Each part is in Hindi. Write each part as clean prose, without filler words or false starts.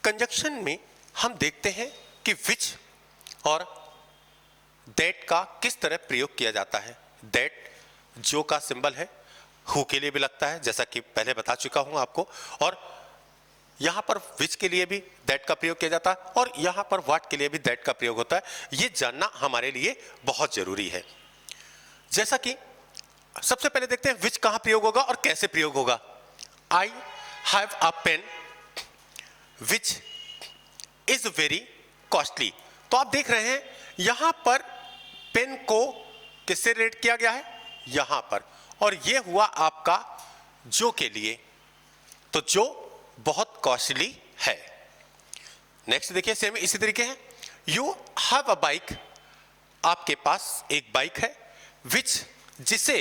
कंजक्शन में हम देखते हैं कि विच और दैट का किस तरह प्रयोग किया जाता है। दैट जो का सिंबल है हु के लिए भी लगता है, जैसा कि पहले बता चुका हूं आपको, और यहां पर विच के लिए भी दैट का प्रयोग किया जाता है और यहां पर व्हाट के लिए भी दैट का प्रयोग होता है। ये जानना हमारे लिए बहुत जरूरी है। जैसा कि सबसे पहले देखते हैं विच कहां प्रयोग होगा और कैसे प्रयोग होगा। I have a pen which is very costly. तो आप देख रहे हैं यहां पर पेन को किससे रेट किया गया है, यहां पर, और यह हुआ आपका जो के लिए, तो जो बहुत कॉस्टली है। नेक्स्ट देखिए सेम इसी तरीके है। यू हैव अ बाइक, आपके पास एक बाइक है, विच जिसे,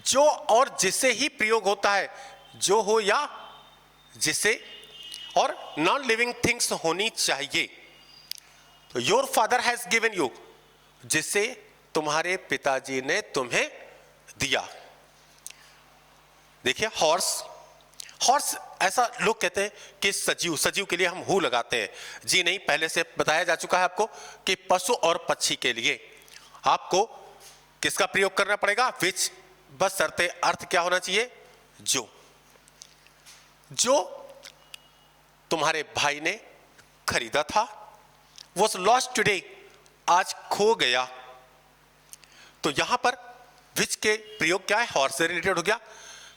जो और जिसे ही प्रयोग होता है, जो हो या जिसे, और नॉन लिविंग थिंग्स होनी चाहिए। तो your father has given you, जिसे तुम्हारे पिताजी ने तुम्हें दिया। देखिए हॉर्स, हॉर्स ऐसा लोग कहते हैं कि सजीव, सजीव के लिए हम हु लगाते हैं। जी नहीं, पहले से बताया जा चुका है आपको कि पशु और पक्षी के लिए आपको किसका प्रयोग करना पड़ेगा, विच, बस शर्ते अर्थ क्या होना चाहिए, जो। जो तुम्हारे भाई ने खरीदा था, वॉज लॉस्ट टुडे, आज खो गया। तो यहां पर विच के प्रयोग क्या है, हॉर्स से रिलेटेड हो गया।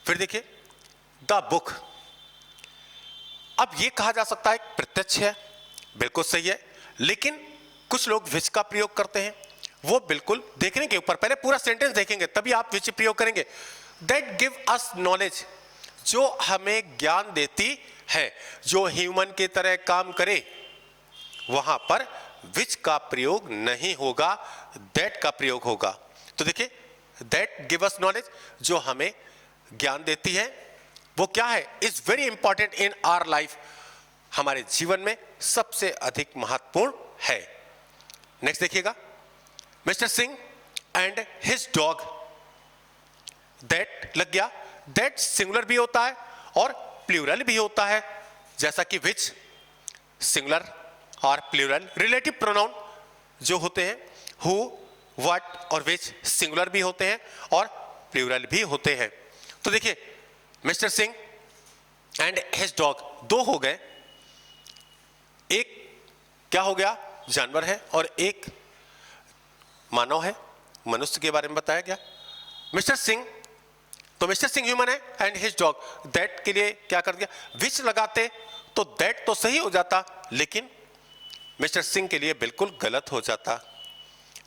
फिर देखिए द बुक, अब यह कहा जा सकता है प्रत्यक्ष है, बिल्कुल सही है, लेकिन कुछ लोग विच का प्रयोग करते हैं, वो बिल्कुल देखने के ऊपर, पहले पूरा सेंटेंस देखेंगे तभी आप विच प्रयोग करेंगे। दैट गिव अस नॉलेज, जो हमें ज्ञान देती है, जो ह्यूमन की तरह काम करे, वहां पर विच का प्रयोग नहीं होगा, दैट का प्रयोग होगा। तो देखिए दैट गिव अस नॉलेज, जो हमें ज्ञान देती है, वो क्या है, is very important in our life, हमारे जीवन में सबसे अधिक महत्वपूर्ण है। नेक्स्ट देखिएगा, mister Singh and his dog, that लग गया। दैट सिंगुलर भी होता है और प्लूरल भी होता है, जैसा कि विच सिंगुलर और प्लूरल। रिलेटिव प्रोनाउन जो होते हैं हु, व्हाट और विच सिंगुलर भी होते हैं और प्लूरल भी होते हैं। तो देखिए mister Singh and his dog, दो हो गए, एक क्या हो गया, जानवर है, और एक मानव है, मनुष्य के बारे में बताया गया। मिस्टर सिंह, तो मिस्टर सिंह ह्यूमन है एंड हिज डॉग, दैट के लिए क्या कर दिया, विच लगाते तो दैट तो सही हो जाता, लेकिन मिस्टर सिंह के लिए बिल्कुल गलत हो जाता,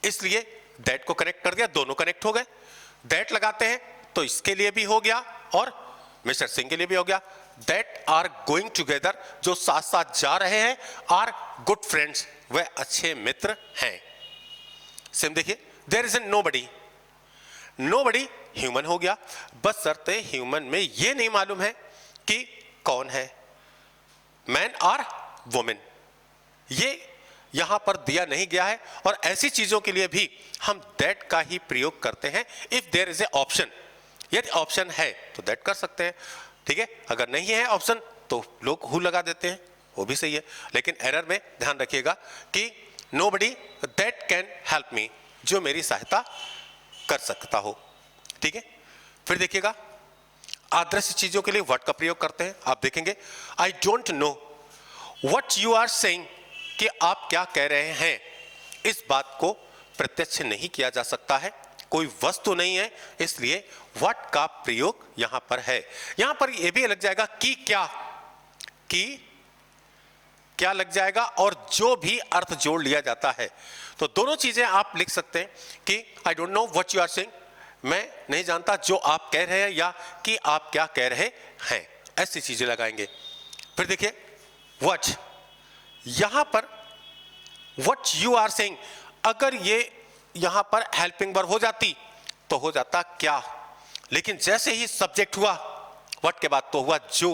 इसलिए दैट को कनेक्ट कर दिया, दोनों कनेक्ट हो गए। दैट लगाते हैं तो इसके लिए भी हो गया और मिस्टर सिंह के लिए भी हो गया। दैट आर गोइंग टुगेदर, जो साथ साथ जा रहे हैं, आर गुड फ्रेंड्स, वह अच्छे मित्र हैं। सेम देखिए, there is a nobody, nobody human हो गया, बस शर्ते ह्यूमन में यह नहीं मालूम है कि कौन है, मैन और वुमेन, ये यहां पर दिया नहीं गया है। और ऐसी चीजों के लिए भी हम दैट का ही प्रयोग करते हैं। If there is a option, यदि ऑप्शन है तो दैट कर सकते हैं, ठीक है, अगर नहीं है ऑप्शन तो लोग हु लगा देते हैं, वो भी सही है। लेकिन एरर में ध्यान रखिएगा कि nobody that can help me, जो मेरी सहायता कर सकता हो, ठीक है। फिर देखिएगा अदृश्य चीजों के लिए व्हाट का प्रयोग करते हैं, आप देखेंगे I don't know what you are saying, कि आप क्या कह रहे हैं, इस बात को प्रत्यक्ष नहीं किया जा सकता है, कोई वस्तु नहीं है, इसलिए व्हाट का प्रयोग यहां पर है। यहां पर यह भी लग जाएगा कि क्या, कि क्या लग जाएगा, और जो भी अर्थ जोड़ लिया जाता है, तो दोनों चीजें आप लिख सकते हैं कि I don't know what you are saying, मैं नहीं जानता जो आप कह रहे हैं, या कि आप क्या कह रहे हैं, ऐसी चीजें लगाएंगे। फिर देखिए व्हाट, यहां पर व्हाट यू आर सेइंग, अगर ये यहां पर हेल्पिंग वर्ब हो जाती तो हो जाता क्या, लेकिन जैसे ही सब्जेक्ट हुआ व्हाट के बाद तो हुआ जो।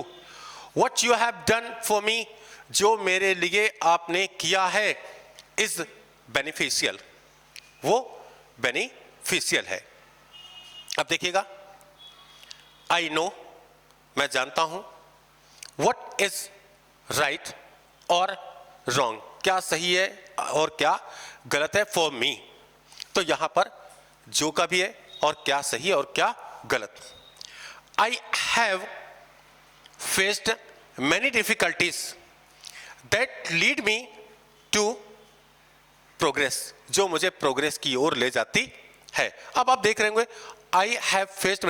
What you have done for me, जो मेरे लिए आपने किया है, इज बेनिफिशियल, वो बेनिफिशियल है। अब देखिएगा आई नो, मैं जानता हूं, व्हाट इज राइट, और रॉन्ग, क्या सही है और क्या गलत है फॉर मी। तो यहां पर जो का भी है और क्या सही है और क्या गलत। I have faced many difficulties that lead me to progress, जो मुझे प्रोग्रेस की ओर ले जाती है। अब आप देख रहे होंगे आई हैव फेस्ड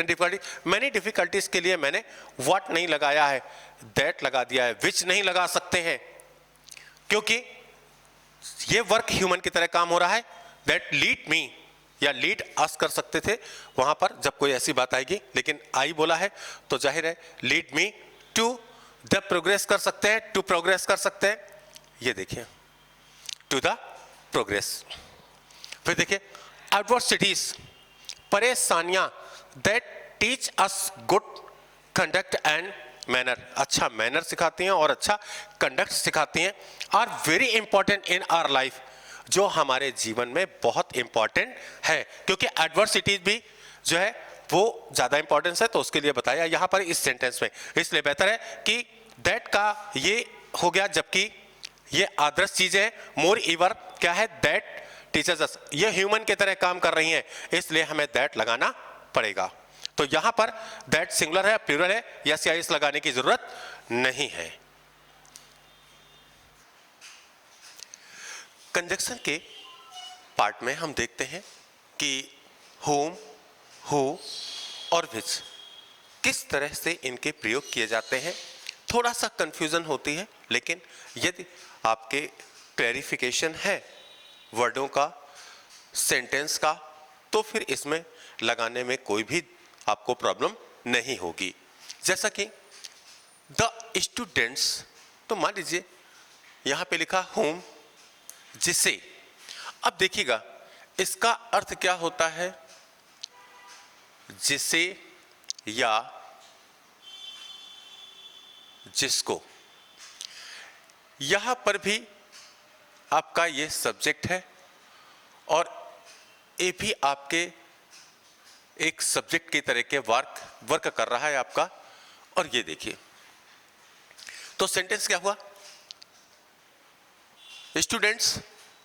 मैनी डिफिकल्टीज के लिए मैंने व्हाट नहीं लगाया है, दैट लगा दिया है, विच नहीं लगा सकते हैं, क्योंकि ये वर्क ह्यूमन की तरह काम हो रहा है। दैट लीड मी या लीड अस कर सकते थे वहां पर जब कोई ऐसी बात आएगी, लेकिन आई बोला है तो जाहिर है lead me to the progress कर सकते हैं, टू प्रोग्रेस कर सकते हैं। ये देखिए टू द प्रोग्रेस। फिर देखिए एडवर्सिटीज, परेशानियां, that teach us good conduct and manner, अच्छा मैनर सिखाती हैं और अच्छा कंडक्ट सिखाती हैं, are very important in our life, जो हमारे जीवन में बहुत इंपॉर्टेंट है, क्योंकि एडवर्सिटीज भी जो है वो ज्यादा इंपॉर्टेंस है, तो उसके लिए बताया यहां पर इस सेंटेंस में। इसलिए बेहतर है कि दैट का ये हो गया, जबकि ये आदर्श चीजें हैं। मोर इवर क्या है, दैट टीचर्स अस, ये ह्यूमन की तरह काम कर रही हैं, इसलिए हमें दैट लगाना पड़ेगा। तो यहां पर दैट सिंगुलर है प्लूरल है, यस या इस लगाने की जरूरत नहीं है। कंजक्शन के पार्ट में हम देखते हैं कि whom, who और which किस तरह से इनके प्रयोग किए जाते हैं। थोड़ा सा कंफ्यूजन होती है, लेकिन यदि आपके क्लैरिफिकेशन है वर्डों का, सेंटेंस का, तो फिर इसमें लगाने में कोई भी आपको प्रॉब्लम नहीं होगी। जैसा कि द स्टूडेंट्स, तो मान लीजिए यहां पे लिखा होम, जिसे, अब देखिएगा इसका अर्थ क्या होता है, जिसे या जिसको। यहां पर भी आपका ये सब्जेक्ट है और ये भी आपके एक सब्जेक्ट की तरह के वर्क कर रहा है आपका। और ये देखिए तो सेंटेंस क्या हुआ, स्टूडेंट्स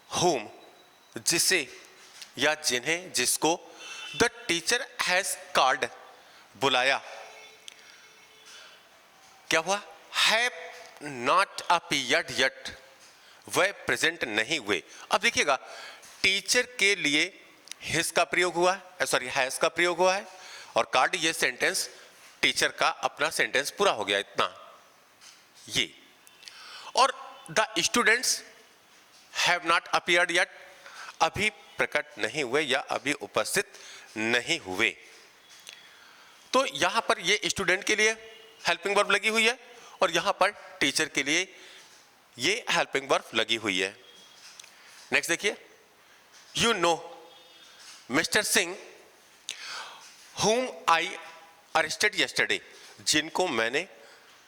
होम, जिसे या जिन्हें, जिसको, द टीचर हैज कॉल्ड, बुलाया, क्या हुआ, हैव नॉट अपीयर्ड येट, वह प्रेजेंट नहीं हुए। अब देखिएगा टीचर के लिए हिज का प्रयोग हुआ है, सॉरी हैज का प्रयोग हुआ है, और कॉल्ड, ये सेंटेंस टीचर का अपना सेंटेंस पूरा हो गया इतना ये। और the students have not appeared yet, अभी प्रकट नहीं हुए या अभी उपस्थित नहीं हुए। तो यहां पर ये स्टूडेंट के लिए हेल्पिंग वर्ब लगी हुई है और यहां पर टीचर के लिए ये हेल्पिंग वर्ब लगी हुई है। नेक्स्ट देखिए, you know mister Singh whom I arrested yesterday, जिनको मैंने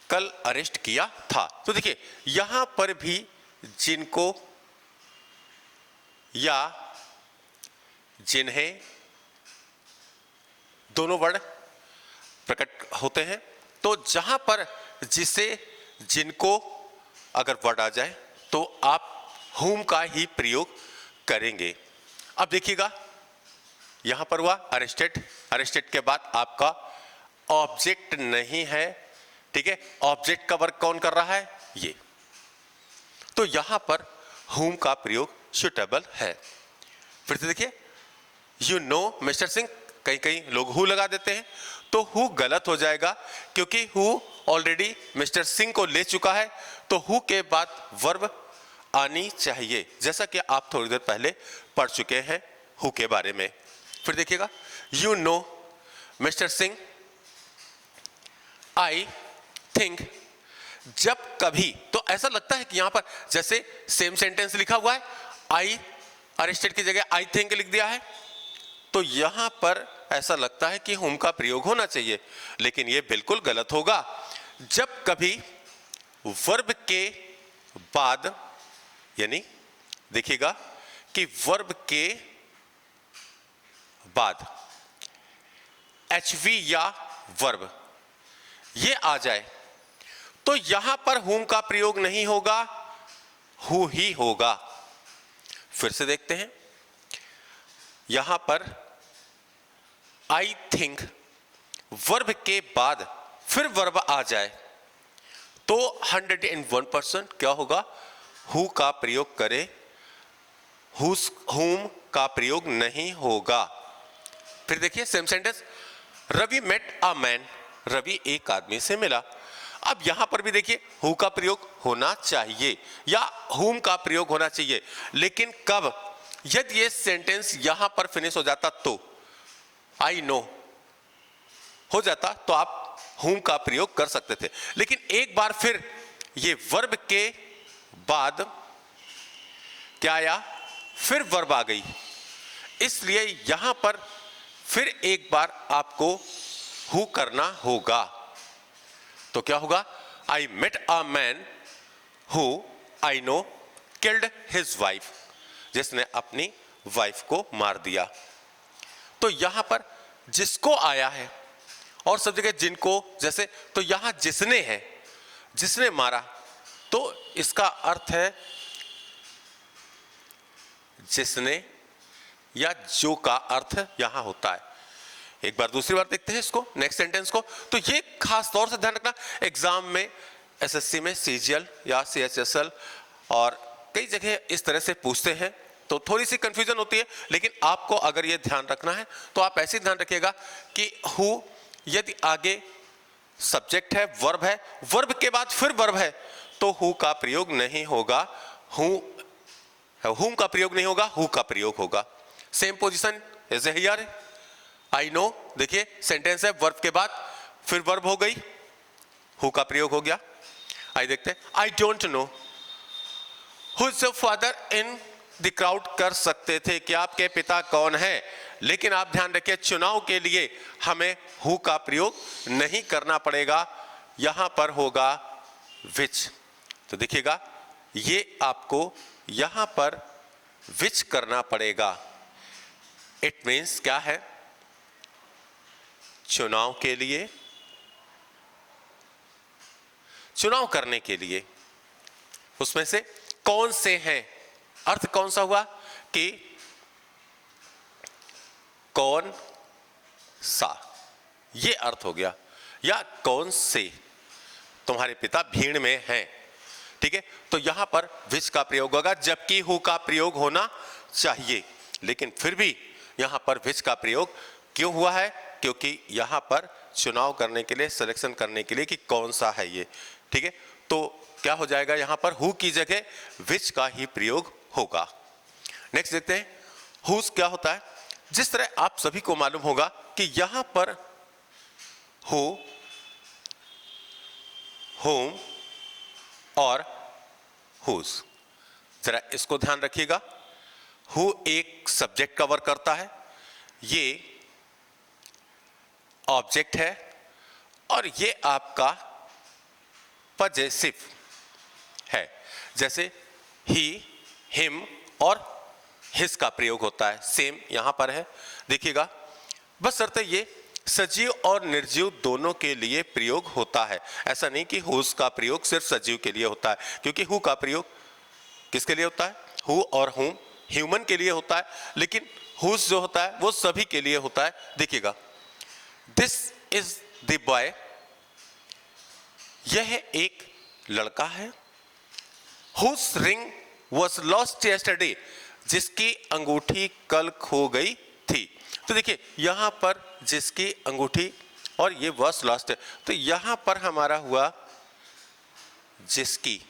कल अरेस्ट किया था। तो देखिए यहां पर भी जिनको या जिन्हें दोनों वर्ड प्रकट होते हैं। तो जहां पर जिसे, जिनको अगर वर्ड आ जाए तो आप whom का ही प्रयोग करेंगे। अब देखिएगा यहां पर हुआ अरेस्टेड, अरेस्टेड के बाद आपका ऑब्जेक्ट नहीं है, ठीक है, ऑब्जेक्ट का वर्क कौन कर रहा है, ये। तो यहां पर whom का प्रयोग सुटेबल है। फिर से देखिए, यू नो मिस्टर सिंह, कहीं कहीं लोग हु लगा देते हैं, तो हु गलत हो जाएगा क्योंकि हु ऑलरेडी मिस्टर सिंह को ले चुका है, तो हु के बाद वर्ब आनी चाहिए, जैसा कि आप थोड़ी देर पहले पढ़ चुके हैं हु के बारे में। फिर देखिएगा, you know mister Singh I think, जब कभी, तो ऐसा लगता है कि यहां पर जैसे सेम सेंटेंस लिखा हुआ है, आई अरेस्टेड की जगह आई थिंक लिख दिया है, तो यहां पर ऐसा लगता है कि हुम का प्रयोग होना चाहिए, लेकिन यह बिल्कुल गलत होगा। जब कभी वर्ब के बाद, यानी देखिएगा कि वर्ब के बाद एचवी या वर्ब ये आ जाए तो यहां पर हुम का प्रयोग नहीं होगा, हु ही होगा। फिर से देखते हैं, यहां पर आई थिंक वर्ब के बाद फिर वर्ब आ जाए तो 101% क्या होगा, हु का प्रयोग करें, whom का प्रयोग नहीं होगा। फिर देखिए same sentence, Ravi met a man, Ravi एक आदमी से मिला। अब यहां पर भी देखिए हु का प्रयोग होना चाहिए या whom का प्रयोग होना चाहिए, लेकिन कब, यदि ये सेंटेंस यहां पर फिनिश हो जाता तो आई नो हो जाता तो आप whom का प्रयोग कर सकते थे, लेकिन एक बार फिर ये वर्ब के बाद क्या आया, फिर वर्ब आ गई, इसलिए यहां पर फिर एक बार आपको हु करना होगा। तो क्या होगा, I met a man who I know killed his wife, जिसने अपनी वाइफ को मार दिया। तो यहां पर जिसको आया है और सब जगह जिनको, जैसे तो यहां जिसने है, जिसने मारा, तो इसका अर्थ है जिसने या जो का अर्थ यहां होता है। एक बार दूसरी बार देखते हैं इसको, नेक्स्ट सेंटेंस को। तो ये खास तौर से ध्यान रखना, एग्जाम में एसएससी में सीजीएल या सीएचएसएल और कई जगह इस तरह से पूछते हैं, तो थोड़ी सी कंफ्यूजन होती है, लेकिन आपको अगर ये ध्यान रखना है तो आप ऐसे ध्यान रखिएगा कि हु यदि आगे सब्जेक्ट है, वर्ब है, वर्ब के बाद फिर वर्ब है, तो हु का प्रयोग नहीं होगा, हुम का प्रयोग नहीं होगा, हु का प्रयोग होगा। Same position is here, I know, देखिए सेंटेंस है, वर्ब के बाद फिर वर्ब हो गई, हु का प्रयोग हो गया। आई देखते हैं, आई don't know who is your father in the crowd कर सकते थे कि आपके पिता कौन है, लेकिन आप ध्यान रखिए चुनाव के लिए हमें हु का प्रयोग नहीं करना पड़ेगा, यहां पर होगा विच। तो देखिएगा ये आपको यहां पर विच करना पड़ेगा। इट मीन्स क्या है, चुनाव के लिए, चुनाव करने के लिए, उसमें से कौन से हैं, अर्थ कौन सा हुआ कि कौन सा, ये अर्थ हो गया, या कौन से तुम्हारे पिता भीड़ में हैं, ठीक है। तो यहां पर विच का प्रयोग होगा, जबकि हु का प्रयोग होना चाहिए, लेकिन फिर भी यहां पर विच का प्रयोग क्यों हुआ है, क्योंकि यहां पर चुनाव करने के लिए, सिलेक्शन करने के लिए कि कौन सा है ये, ठीक है। तो क्या हो जाएगा, यहां पर हु की जगह विच का ही प्रयोग होगा। नेक्स्ट देखते हैं, हुज क्या होता है। जिस तरह आप सभी को मालूम होगा कि यहां पर हु, होम और हुज, जरा इसको ध्यान रखिएगा। हु एक सब्जेक्ट कवर करता है, ये ऑब्जेक्ट है, और ये आपका पजेसिव है, जैसे ही, हिम और हिज का प्रयोग होता है, सेम यहां पर है, देखिएगा। बस शर्त ये सजीव और निर्जीव दोनों के लिए प्रयोग होता है, ऐसा नहीं कि हुज का प्रयोग सिर्फ सजीव के लिए होता है, क्योंकि हु का प्रयोग किसके लिए होता है, हु और हुम ह्यूमन के लिए होता है, लेकिन हुज जो होता है वो सभी के लिए होता है। देखिएगा, दिस इज द बॉय, यह एक लड़का है, whose ring was lost yesterday, जिसकी अंगूठी कल खो गई थी। तो देखिए यहां पर जिसकी अंगूठी और ये वॉज लॉस्ट है, तो यहां पर हमारा हुआ जिसकी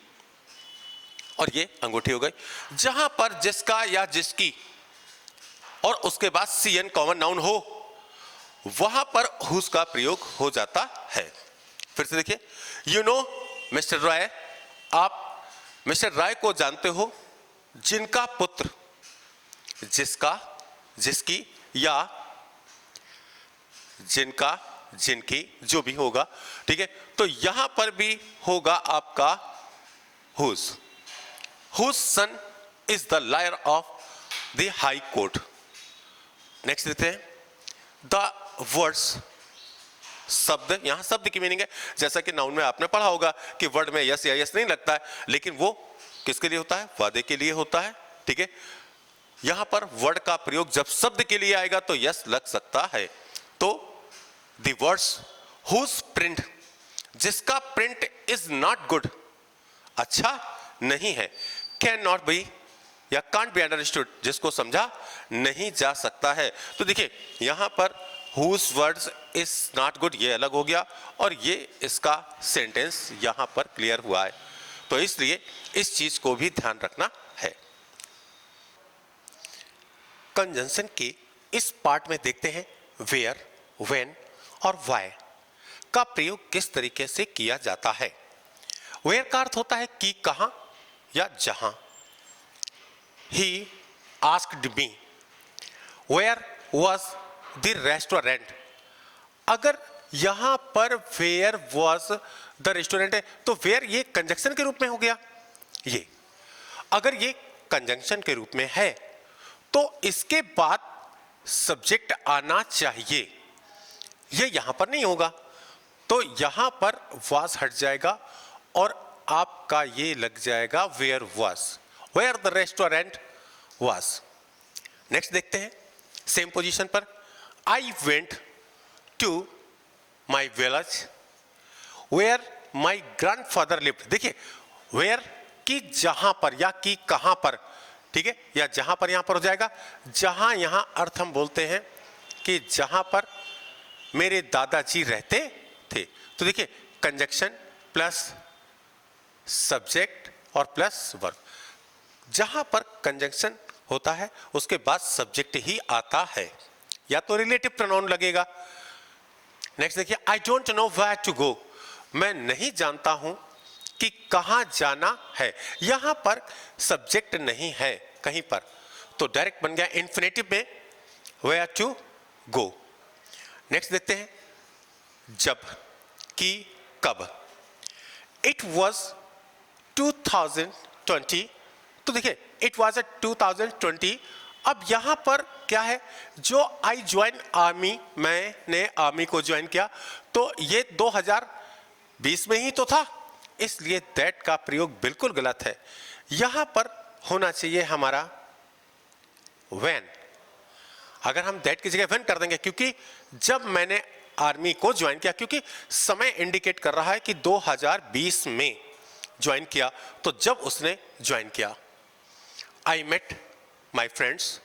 और ये अंगूठी हो गई। जहां पर जिसका या जिसकी और उसके बाद सीएन कॉमन नाउन हो, वहां पर हुज का प्रयोग हो जाता है। फिर से देखिए, यू नो मिस्टर राय, आप मिस्टर राय को जानते हो, जिनका पुत्र, जिसका, जिसकी या जिनका, जिनकी, जो भी होगा, ठीक है। तो यहां पर भी होगा आपका whose. Whose son is the lawyer of the high court. Next देखते हैं, द वर्ड्स, शब्द, यहां शब्द की मीनिंग है, जैसा कि नाउन में आपने पढ़ा होगा कि वर्ड में यस या यस नहीं लगता है, लेकिन वो किसके लिए होता है? वादे के लिए होता है, ठीक है। यहां पर वर्ड का प्रयोग जब शब्द के लिए आएगा तो यस लग सकता है। तो द वर्ड्स हुज प्रिंट, जिसका प्रिंट इज नॉट गुड, अच्छा नहीं है, कैन नॉट बी या कांट बी अंडरस्टूड, जिसको समझा नहीं जा सकता है। तो देखिए यहां पर whose words is not good ये अलग हो गया और ये इसका सेंटेंस यहां पर क्लियर हुआ है। तो इसलिए इस चीज को भी ध्यान रखना है। कंजंक्शन के इस पार्ट में देखते हैं वेयर, व्हेन और व्हाई का प्रयोग किस तरीके से किया जाता है। वेयर का अर्थ होता है कि कहां या जहां। He asked me where was the restaurant. अगर यहां पर वेयर वॉज द रेस्टोरेंट है तो वेयर ये कंजंक्शन के रूप में हो गया। ये अगर ये कंजंक्शन के रूप में है तो इसके बाद सब्जेक्ट आना चाहिए, ये यहां पर नहीं होगा। तो यहां पर वाज हट जाएगा और आपका ये लग जाएगा where was, where the restaurant was. Next देखते हैं सेम पोजीशन पर, I went to my village where my grandfather lived. देखिए वेयर की जहां पर या की कहां पर, ठीक है, या जहां पर यहां पर हो जाएगा। जहां यहां अर्थ हम बोलते हैं कि जहां पर मेरे दादाजी रहते थे। तो देखिए कंजंक्शन प्लस सब्जेक्ट और प्लस वर्ब, जहां पर कंजंक्शन होता है उसके बाद सब्जेक्ट ही आता है या तो रिलेटिव प्रोनाउन लगेगा। नेक्स्ट देखिए I don't know where to go, मैं नहीं जानता हूं कि कहां जाना है। यहां पर सब्जेक्ट नहीं है कहीं पर, तो डायरेक्ट बन गया इंफिनिटिव में वेयर टू गो। नेक्स्ट देखते हैं जब कि कब, इट वॉज 2020। तो देखिए इट वॉज 2020। अब यहां पर क्या है, जो आई ज्वाइन आर्मी, मैंने आर्मी को ज्वाइन किया, तो ये 2020 में ही तो था, इसलिए दैट का प्रयोग बिल्कुल गलत है। यहां पर होना चाहिए हमारा व्हेन। अगर हम दैट की जगह व्हेन कर देंगे, क्योंकि जब मैंने आर्मी को ज्वाइन किया, क्योंकि समय इंडिकेट कर रहा है कि 2020 में ज्वाइन किया, तो जब उसने ज्वाइन किया। आई मेट माई फ्रेंड्स,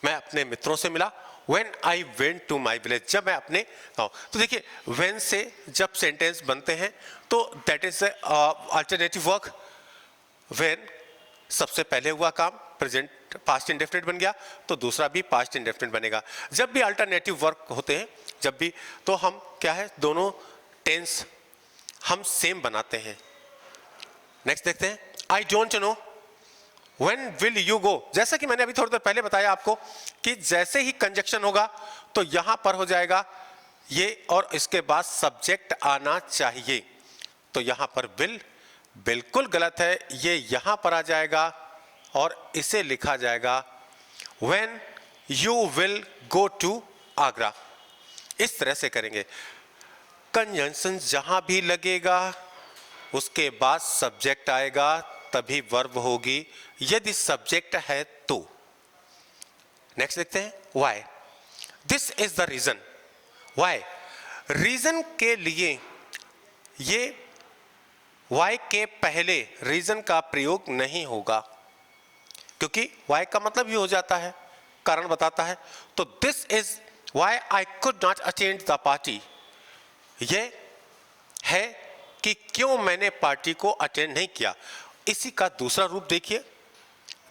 मैं अपने मित्रों से मिला। When I went to my village, जब मैं अपने गाँव। तो देखिए व्हेन से जब सेंटेंस बनते हैं तो that is alternative work. When सबसे पहले हुआ काम प्रेजेंट पास्ट इंडेफिनिट बन गया, तो दूसरा भी पास्ट इंडेफिनिट बनेगा। जब भी अल्टरनेटिव वर्क होते हैं, जब भी, तो हम क्या है, दोनों टेंस हम सेम बनाते हैं। नेक्स्ट देखते हैं आई don't know when will you go. जैसा कि मैंने अभी थोड़ी देर पहले बताया आपको कि जैसे ही कंजंक्शन होगा तो यहां पर हो जाएगा ये और इसके बाद सब्जेक्ट आना चाहिए। तो यहां पर विल बिल्कुल गलत है, ये यहां पर आ जाएगा और इसे लिखा जाएगा when you will go to Agra. इस तरह से करेंगे। कंजंक्शन जहां भी लगेगा उसके बाद सब्जेक्ट आएगा, तभी वर्ब होगी, यदि सब्जेक्ट है तो। नेक्स्ट देखते हैं why. This is the reason. Why reason के लिए, ये व्हाई के पहले रीजन का प्रयोग नहीं होगा, क्योंकि व्हाई का मतलब ही हो जाता है, कारण बताता है। तो this is why I could not attend the party, ये है कि क्यों मैंने पार्टी को अटेंड नहीं किया। इसी का दूसरा रूप देखिए,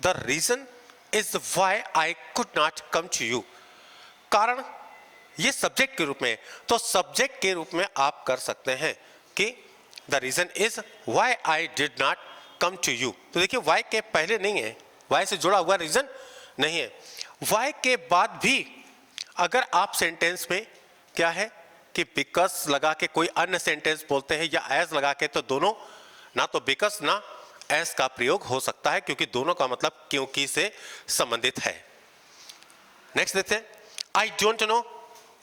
the reason is why I could not come to you. कारण ये सब्जेक्ट के रूप में, तो सब्जेक्ट के रूप में आप कर सकते हैं कि the reason is why I did not come to you. तो देखिए व्हाई के पहले नहीं है, व्हाई से जुड़ा हुआ रीजन नहीं है। व्हाई के बाद भी अगर आप सेंटेंस में क्या है कि बिकॉज लगा के कोई अन्य सेंटेंस बोलते हैं या एज लगा के, तो दोनों ना तो बिकॉज ना एज का प्रयोग हो सकता है, क्योंकि दोनों का मतलब क्योंकि से संबंधित है। नेक्स्ट देखते हैं आई don't know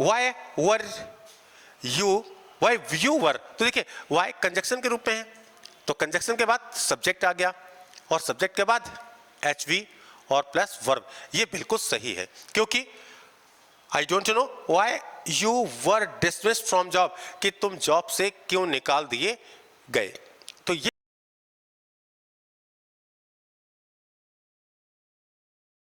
why were you, why you were. तो देखिए व्हाई कंजंक्शन के रूप में है, तो कंजंक्शन के बाद सब्जेक्ट आ गया, और सब्जेक्ट के बाद HV और प्लस वर्ब, ये बिल्कुल सही है, क्योंकि आई don't know why you were dismissed from job, कि तुम जॉब से क्यों निकाल दिए गए।